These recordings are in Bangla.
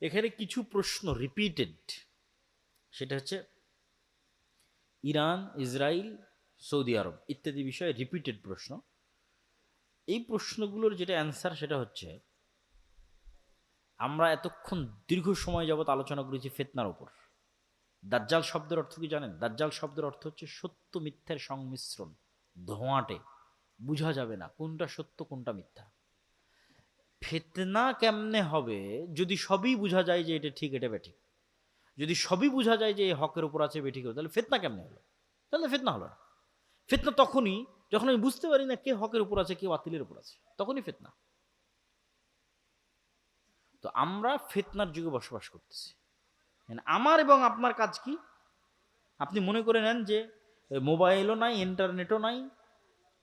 এখানে কিছু প্রশ্ন রিপিটেড, সেটা হচ্ছে ইরান, ইসরায়েল, সৌদি আরব ইত্যাদি বিষয়ে রিপিটেড প্রশ্ন। এই প্রশ্নগুলোর যেটা অ্যান্সার সেটা হচ্ছে, আমরা এতক্ষণ দীর্ঘ সময় যাবত আলোচনা করেছি ফিতনার উপর। দাজ্জাল শব্দের অর্থ কি জানেন? দাজ্জাল শব্দের অর্থ হচ্ছে সত্য মিথ্যার সংমিশ্রণ, ধোঁয়াটে, বোঝা যাবে না কোনটা সত্য কোনটা মিথ্যা। ফিতনা কেমনে হবে যদি সবই বোঝা যায় যে এটা ঠিক এটা বেঠিক, যদি সবই বোঝা যায় যে এই হকের উপর আছে বেঠিক, তাহলে ফিতনা কেমনে হলো? তাহলে ফিতনা হলো না। ফিতনা তখনই যখন আমি বুঝতে পারি না কে হকের উপর আছে কে বাতিলের উপর আছে, তখনই ফিতনা। তো আমরা ফিতনার যুগে বসবাস করতেছি। আমার এবং আপনার কাজ কি? আপনি মনে করে নেন যে মোবাইলও নাই, ইন্টারনেটও নাই,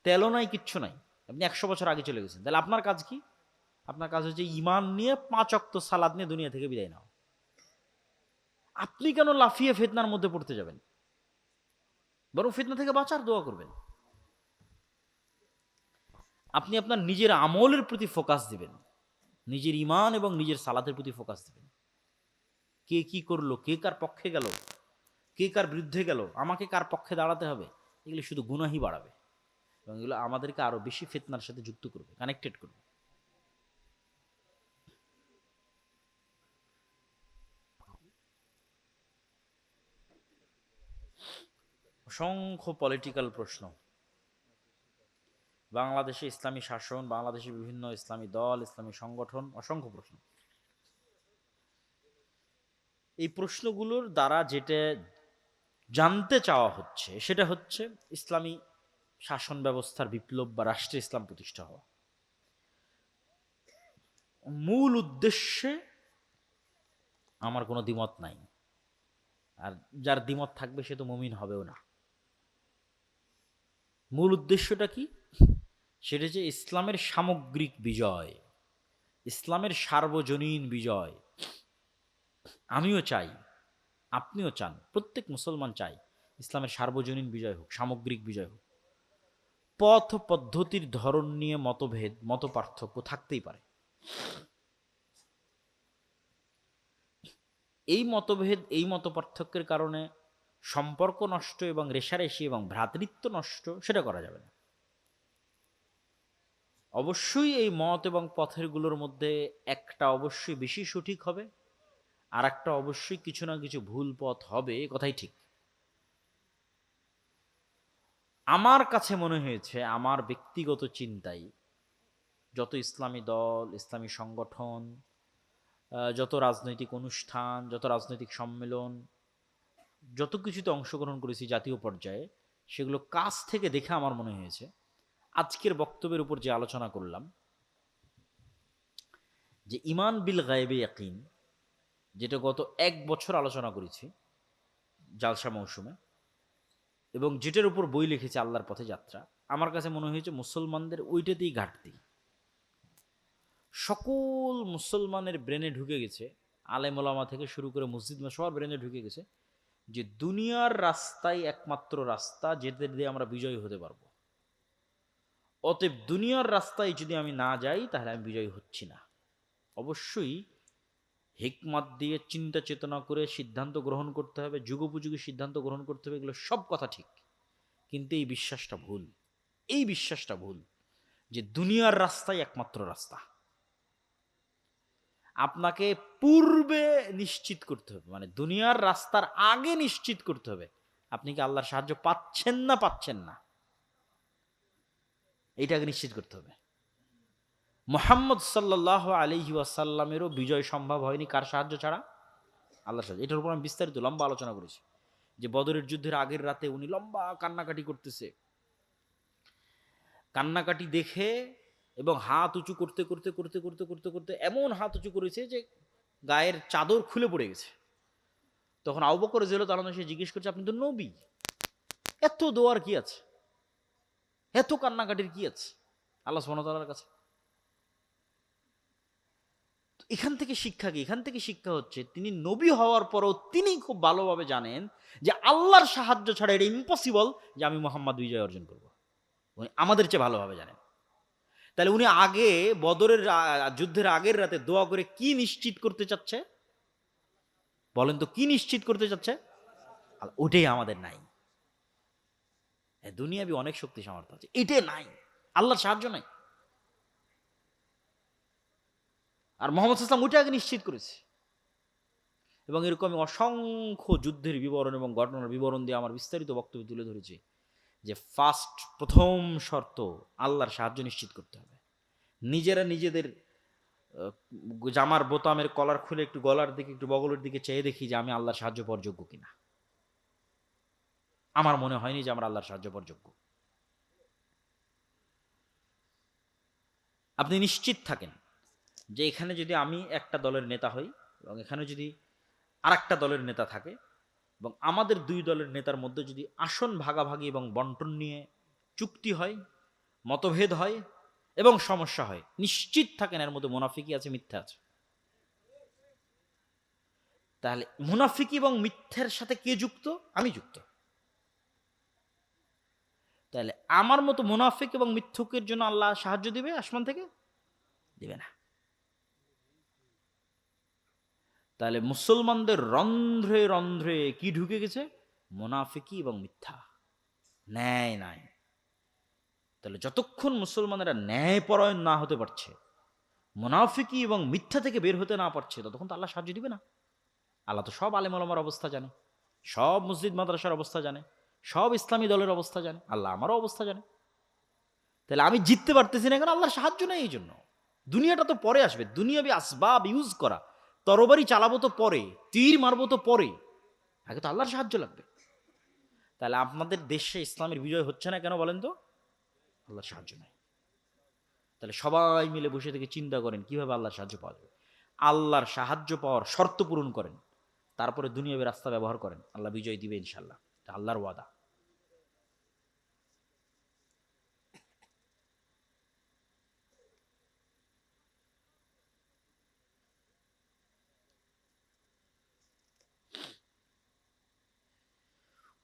তেলও নাই, কিচ্ছু নাই, আপনি 100 বছর আগে চলে গেছেন। তাহলে আপনার কাজ কি? আপনার কাজ হচ্ছে ইমান নিয়ে 5 ওয়াক্ত সালাত নিয়ে দুনিয়া থেকে বিদায় নাও। আপনি কেন লাফিয়ে ফিতনার মধ্যে পড়তে যাবেন? বরং ফিতনা থেকে বাঁচার দোয়া করবেন। আপনি আপনার নিজের আমলের প্রতি ফোকাস দিবেন, নিজের ইমান এবং নিজের সালাতের প্রতি ফোকাস দিবেন। কে কি করলো, কে কার পক্ষে গেল, কে কার বিরুদ্ধে গেল, আমাকে কার পক্ষে দাঁড়াতে হবে, এগুলো শুধু গুনাহই বাড়াবে এবং এগুলো আমাদেরকে আরো বেশি ফিতনার সাথে যুক্ত করবে, কানেক্টেড করবে। অসংখ্য পলিটিক্যাল প্রশ্ন, বাংলাদেশে ইসলামী শাসন, বাংলাদেশে বিভিন্ন ইসলামী দল, ইসলামী সংগঠন, অসংখ্য প্রশ্ন। এই প্রশ্নগুলোর দ্বারা যেটা জানতে চাওয়া হচ্ছে সেটা হচ্ছে ইসলামী শাসন ব্যবস্থার বিপ্লব বা রাষ্ট্রে ইসলাম প্রতিষ্ঠা হওয়া। মূল উদ্দেশ্যে আমার কোনো দ্বিমত নাই, আর যার দ্বিমত থাকবে সে তো মুমিন হবেও না। মূল উদ্দেশ্যটা কি? সেটা যে ইসলামের সামগ্রিক বিজয়, ইসলামের সার্বজনীন বিজয়। আমিও চাই, আপনিও চান, প্রত্যেক মুসলমান চাই ইসলামের সার্বজনীন বিজয় হোক, সামগ্রিক বিজয় হোক। পথ পদ্ধতির ধরন নিয়ে মতভেদ, মত পার্থক্য থাকতেই পারে। এই মতভেদ, এই মত পার্থক্যের কারণে সম্পর্ক নষ্ট এবং রেশারেশি এবং ভ্রাতৃত্ব নষ্ট, সেটা করা যাবে না। অবশ্যই এই মত এবং পথেরগুলোর মধ্যে একটা অবশ্যই বেশি সঠিক হবে, আর একটা অবশ্যই কিছু না কিছু ভুল পথ হবে, এ কথাই ঠিক। আমার কাছে মনে হয়েছে, আমার ব্যক্তিগত চিন্তায়, যত ইসলামী দল, ইসলামী সংগঠন, যত রাজনৈতিক অনুষ্ঠান, যত রাজনৈতিক সম্মেলন, যত কিছুতে অংশগ্রহণ করেছি জাতীয় পর্যায়ে, সেগুলো কাছ থেকে দেখে আমার মনে হয়েছে আজকের বক্তব্যের উপর যে আলোচনা করলাম, যে ইমান বিল গায়বে ইয়াকিন, যেটা গত 1 বছর আলোচনা করেছি জালসা মৌসুমে, এবং যেটার উপর বই লিখেছে আল্লাহর পথে যাত্রা, আমার কাছে মনে হয়েছে মুসলমানদের ওইটাতেই ঘাটতি। সকল মুসলমানের ব্রেনে ঢুকে গেছে, আলেম ওলামা থেকে শুরু করে মসজিদ সবার ব্রেনে ঢুকে গেছে যে দুনিয়ার রাস্তাই একমাত্র রাস্তা যেটা দিয়ে আমরা বিজয়ী হতে পারবো। অতএব দুনিয়ার রাস্তায় যদি আমি না যাই তাহলে আমি বিজয়ী হচ্ছি না। অবশ্যই হিকমত দিয়ে চিন্তা চেতনা করে সিদ্ধান্ত গ্রহণ করতে হবে, যুগোপযোগী সিদ্ধান্ত গ্রহণ করতে হবে, এগুলো সব কথা ঠিক, কিন্তু এই বিশ্বাসটা ভুল। এই বিশ্বাসটা ভুল যে দুনিয়ার রাস্তাই একমাত্র রাস্তা। আপনাকে পূর্বে নিশ্চিত করতে হবে, মানে দুনিয়ার রাস্তার আগে নিশ্চিত করতে হবে আপনি কি আল্লাহর সাহায্য পাচ্ছেন না পাচ্ছেন না, এইটাকে নিশ্চিত করতে হবে। মুহাম্মদ সাল্লাল্লাহু আলাইহি ওয়াসাল্লামেরও বিজয় সম্ভব হয়নি কার সাহায্য ছাড়া? আল্লাহর সাহায্য। এটার উপর আমি বিস্তারিত লম্বা আলোচনা করেছি যে বদরের যুদ্ধের আগের রাতে উনি লম্বা কান্নাকাটি করতেছে, কান্নাকাটি দেখে এবং হাত উঁচু করতে করতে করতে করতে করতে করতে এমন হাত উঁচু করেছে যে গায়ের চাদর খুলে পড়ে গেছে। তখন আবু বকর রাদিয়াল্লাহু তাআলা সে জিজ্ঞেস করছে, আপনি তো নবী, এত দোয়ার কি আছে, এত কান্নাকাটির কি আছে আল্লাহ সুবহানাহু ওয়া তাআলার কাছে? এখান থেকে শিক্ষা কি? এখান থেকে শিক্ষা হচ্ছে তিনি নবী হওয়ার পরও তিনি খুব ভালোভাবে জানেন যে আল্লাহর সাহায্য ছাড়া এটা ইম্পসিবল যে আমি মুহাম্মদ বিজয় অর্জন করব। উনি আমাদের চেয়ে ভালোভাবে জানেন। তাহলে উনি আগে বদরের যুদ্ধের আগের রাতে দোয়া করে কি নিশ্চিত করতে চাচ্ছে? বলেন তো কি নিশ্চিত করতে চাচ্ছে? ওটাই আমাদের নাই। দুনিয়াবি অনেক শক্তি সামর্থ্য আছে, এটা নাই, আল্লাহর সাহায্য নাই। আর মোহাম্মদ সাল্লাম ওইটা আগে নিশ্চিত করেছে। এবং এরকম অসংখ্য যুদ্ধের বিবরণ এবং ঘটনার বিবরণ দিয়ে আমার বিস্তারিত বক্তব্য তুলে ধরেছি যে প্রথম শর্ত আল্লাহর সাহায্য নিশ্চিত করতে হবে। নিজেরা নিজেদের জামার বোতামের কলার খুলে একটু গলার দিকে একটু বগলের দিকে চেয়ে দেখি যে আমি আল্লাহর সাহায্য পাওয়ার যোগ্য কিনা। আমার মনে হয়নি যে আমরা আল্লাহর সাহায্য পাওয়ার যোগ্য। আপনি নিশ্চিত থাকেন যে এখানে যদি আমি একটা দলের নেতা হই এবং এখানে যদি আরেকটা দলের নেতা থাকে এবং আমাদের দুই দলের নেতার মধ্যে যদি আসন ভাগাভাগি এবং বন্টন নিয়ে চুক্তি হয়, মতভেদ হয় এবং সমস্যা হয়, নিশ্চিত থাকেন এর মধ্যে মুনাফিকি আছে, মিথ্যা আছে। তাহলে মুনাফিকি এবং মিথ্যার সাথে কে যুক্ত? আমি যুক্ত। তাহলে আমার মতো মুনাফিক এবং মিথ্যুকের জন্য আল্লাহ সাহায্য দিবে আসমান থেকে? দিবে না। তাহলে মুসলমানদের রন্ধ্রে রন্ধ্রে কি ঢুকে গেছে? মুনাফিকি এবং মিথ্যা, ন্যায় নাই। তাহলে যতক্ষণ মুসলমানেরা ন্যায়পরায়ণ না হতে পারছে, মুনাফিকি এবং মিথ্যা থেকে বের হতে না পারছে, ততক্ষণ তো আল্লাহ সাহায্য দিবে না। আল্লাহ তো সব আলেম ওলামার অবস্থা জানে, সব মসজিদ মাদ্রাসার অবস্থা জানে, সব ইসলামী দলের অবস্থা জানে, আল্লাহ আমারও অবস্থা জানে। তাহলে আমি জিততে পারতেছি না কেন? আল্লাহর সাহায্য নেই এই জন্য। দুনিয়াটা তো পরে আসবে, দুনিয়াবি আসবাব ইউজ করা, তরবারি চালাবো তো পরে, তীর মারবো তো পরে, আগে তো আল্লাহর সাহায্য লাগবে। তাহলে আপনাদের দেশে ইসলামের বিজয় হচ্ছে না কেন বলেন তো? আল্লাহর সাহায্য নেই। তাহলে সবাই মিলে বসে থেকে চিন্তা করেন কিভাবে আল্লাহর সাহায্য পাওয়া যাবে। আল্লাহর সাহায্য পাওয়ার শর্ত পূরণ করেন, তারপরে দুনিয়াবি রাস্তা ব্যবহার করেন, আল্লাহ বিজয় দিবে ইনশাল্লাহ, এটা আল্লাহর ওয়াদা।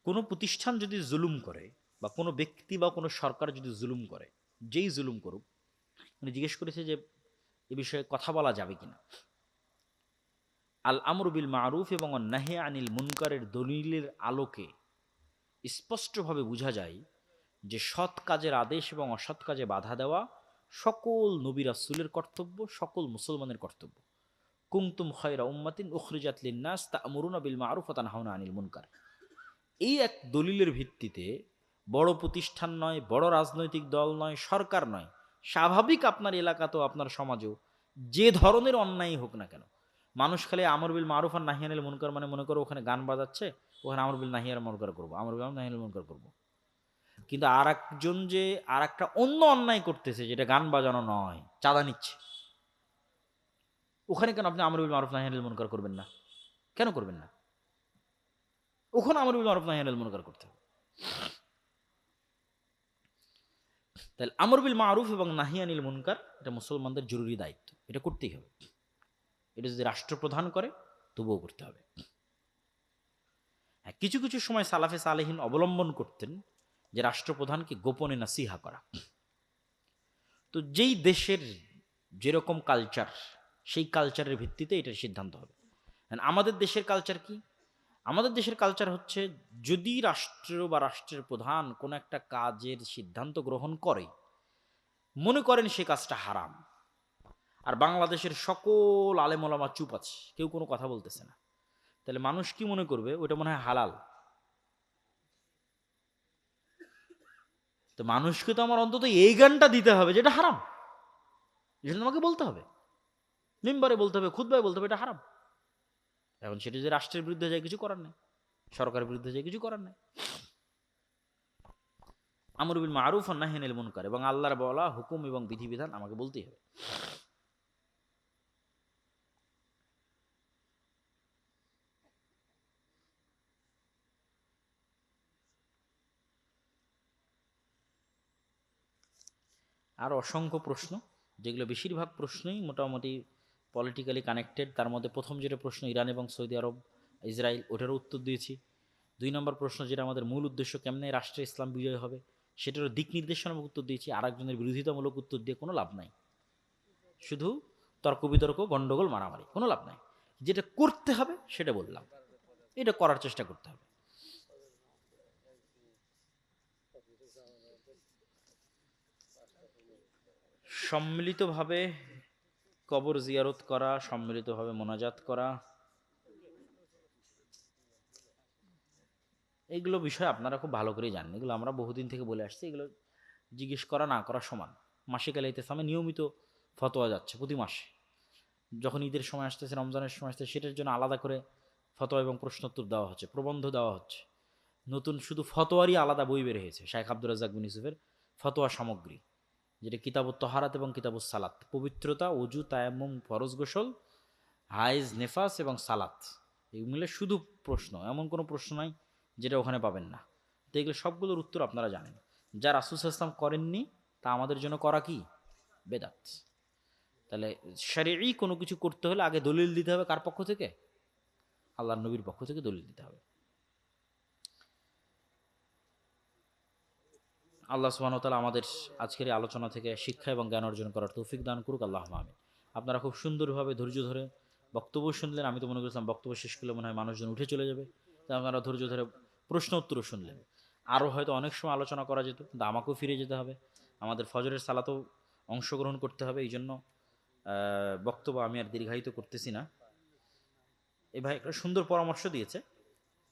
কোনো প্রতিষ্ঠান যদি জুলুম করে বা কোনো ব্যক্তি বা কোনো সরকার যদি জুলুম করে, যেই জুলুম করুক, উনি জিজ্ঞেস করেছে যে এ বিষয়ে কথা বলা যাবে কিনা। আল আমর বিল মারুফ এবং নাহি আনিল মুনকারের দলিলের আলোকে স্পষ্টভাবে বোঝা যায় যে সৎ কাজের আদেশ এবং অসৎ কাজে বাধা দেওয়া সকল নবী রাসূলের কর্তব্য, সকল মুসলমানের কর্তব্য। কুনতুম খায়রা উম্মাতিন উখরিজাত লিন-নাস তা'মুরুনা বিল মারুফ ওয়া তানহাউনা আনিল মুনকার। এই এক দলিলের ভিত্তিতে বড় প্রতিষ্ঠান নয়, বড় রাজনৈতিক দল নয়, সরকার নয়, স্বাভাবিক আপনার এলাকাতেও আপনার সমাজেও যে ধরনের অন্যায় হোক না কেন, মানুষ খালি আমর বিল মারুফ আর নাহি আনিল মুনকার মানে মনে করো ওখানে গান বাজাচ্ছে, ওখানে আমর বিল নাহি আর মুনকার করবো, আমর বিল নাহি আনিল মুনকার করবো। কিন্তু আর একজন যে আর একটা অন্য অন্যায় করতেছে যেটা গান বাজানো নয়, চাঁদা নিচ্ছে, ওখানে কেন আপনি আমর বিল মারুফ নাহি আনিল মুনকার করবেন না? কেন করবেন না? ওখানে আমর বিল মারুফ নাহি আনিল মুনকার করতে হবে। তাহলে আমর বিল মারুফ এবং নাহি আনিল মুনকার এটা মুসলমানদের জরুরি দায়িত্ব, এটা করতেই হবে। এটা যদি রাষ্ট্রপ্রধান করে তবুও করতে হবে। হ্যাঁ, কিছু কিছু সময় সালাফে সালেহিন অবলম্বন করতেন যে রাষ্ট্রপ্রধানকে গোপনে নাসিহা করা। তো যেই দেশের যেরকম কালচার, সেই কালচারের ভিত্তিতে এটার সিদ্ধান্ত হবে। আমাদের দেশের কালচার কি? আমাদের দেশের কালচার হচ্ছে যদি রাষ্ট্র বা রাষ্ট্রের প্রধান কোনো একটা কাজের সিদ্ধান্ত গ্রহণ করে, মনে করেন সে কাজটা হারাম, আর বাংলাদেশের সকল আলেম ওলামা চুপ আছে, কেউ কোনো কথা বলতেছে না, তাহলে মানুষ কি মনে করবে? ওটা মনে হয় হালাল। তো মানুষকে তো আমার অন্তত এই গানটা দিতে হবে যেটা হারাম, যেটা তোমাকে বলতে হবে, মেম্বারে বলতে হবে, খুতবায় বলতে হবে এটা হারাম। এখন সেটা যদি রাষ্ট্রের বিরুদ্ধে যায় কিছু করার নেই, সরকারের বিরুদ্ধে যায় কিছু করার নেই। আমর বিল মারুফ ওয়া নাহি আনিল মুনকার এবং আল্লাহর বলা হুকুম এবং বিধিবিধান আমাকে বলতেই হবে। আর অসংখ্য প্রশ্ন, যেগুলো বেশিরভাগ প্রশ্নই মোটামুটি পলিটিক্যালি কানেক্টেড। তার মধ্যে প্রথম যেটা প্রশ্ন ইরান এবং সৌদি আরব, ইসরায়েল, ওটারও উত্তর দিয়েছি। 2 নম্বর প্রশ্ন যেটা আমাদের মূল উদ্দেশ্য, কেমনে রাষ্ট্রে ইসলাম বিজয় হবে, সেটারও দিক নির্দেশনামূলক উত্তর দিয়েছি, আর একজনের বিরোধিতামূলক উত্তর দিয়ে কোনো লাভ নাই, শুধু তর্ক বিতর্ক, গন্ডগোল, মারামারি, কোনো লাভ নাই। যেটা করতে হবে সেটা বললাম, এটা করার চেষ্টা করতে হবে। সম্মিলিতভাবে কবর জিয়ারত করা, সম্মিলিতভাবে মোনাজাত করা, এইগুলো বিষয় আপনারা খুব ভালো করেই জানেন, এগুলো আমরা বহুদিন থেকে বলে আসছি। এগুলো জিজ্ঞেস করা না করা সমান। মাসিক আল ইতিসামে নিয়মিত ফতোয়া যাচ্ছে প্রতি মাসে। যখন ঈদের সময় আসতেছে, রমজানের সময় আসতেছে, সেটার জন্য আলাদা করে ফতোয়া এবং প্রশ্নোত্তর দেওয়া হচ্ছে, প্রবন্ধ দেওয়া হচ্ছে। নতুন শুধু ফতোয়ারই আলাদা বই বের হয়েছে, শাইখ আব্দুর রাজ্জাক বিন ইউসুফের ফতোয়া সামগ্রী, যেটা কিতাবুত তহারাত এবং কিতাবুস সালাত, পবিত্রতা, অজু, তায়াম্মুম, ফরজ গোসল, হাইজ, নেফাস এবং সালাত, এগুলো শুধু প্রশ্ন, এমন কোনো প্রশ্ন নাই যেটা ওখানে পাবেন না। তো এগুলো সবগুলোর উত্তর আপনারা জানেন। যা রাসূল সাল্লাল্লাহু আলাইহি ওয়াসাল্লাম করেননি তা আমাদের জন্য করা কি? বেদাত। তাহলে শরঈ কোনো কিছু করতে হলে আগে দলিল দিতে হবে কার পক্ষ থেকে? আল্লাহর নবীর পক্ষ থেকে দলিল দিতে হবে। আল্লাহ সুবহানাহু ওয়া তাআলা আমাদের আজকের এই আলোচনা থেকে শিক্ষা এবং জ্ঞান অর্জন করার তৌফিক দান করুক, আল্লাহুম্মা আমিন। আপনারা খুব সুন্দরভাবে ধৈর্য ধরে বক্তব্য শুনলেন। আমি তো মনে করছিলাম বক্তব্য শেষ করলে মনে হয় মানুষজন উঠে চলে যাবে, তা আপনারা ধৈর্য ধরে প্রশ্ন উত্তরও শুনলেন। আরও হয়তো অনেক সময় আলোচনা করা যেত, কিন্তু আমাকেও ফিরে যেতে হবে, আমাদের ফজরের সালাতেও অংশগ্রহণ করতে হবে। এই জন্য বক্তব্য আমি আর দীর্ঘায়িত করতেছি না। এই ভাই একটা সুন্দর পরামর্শ দিয়েছে,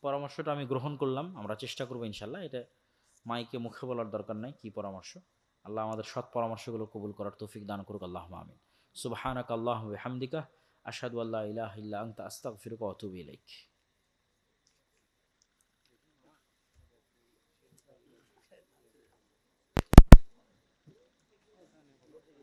পরামর্শটা আমি গ্রহণ করলাম। আমরা চেষ্টা করবো ইনশাল্লাহ। এটা মাইকে মুখে বলার দরকার নাই কি পরামর্শ। আল্লাহ আমাদের সৎ পরামর্শগুলো কবুল করার তৌফিক দান করুক, আল্লাহুম্মা আমিন। সুবহানাকা আল্লাহুম্মা ওয়া বিহামদিকা আশহাদু আল্লা ইলাহা ইল্লা আনতা আস্তাগফিরুকা ওয়া আতুবু ইলাইক।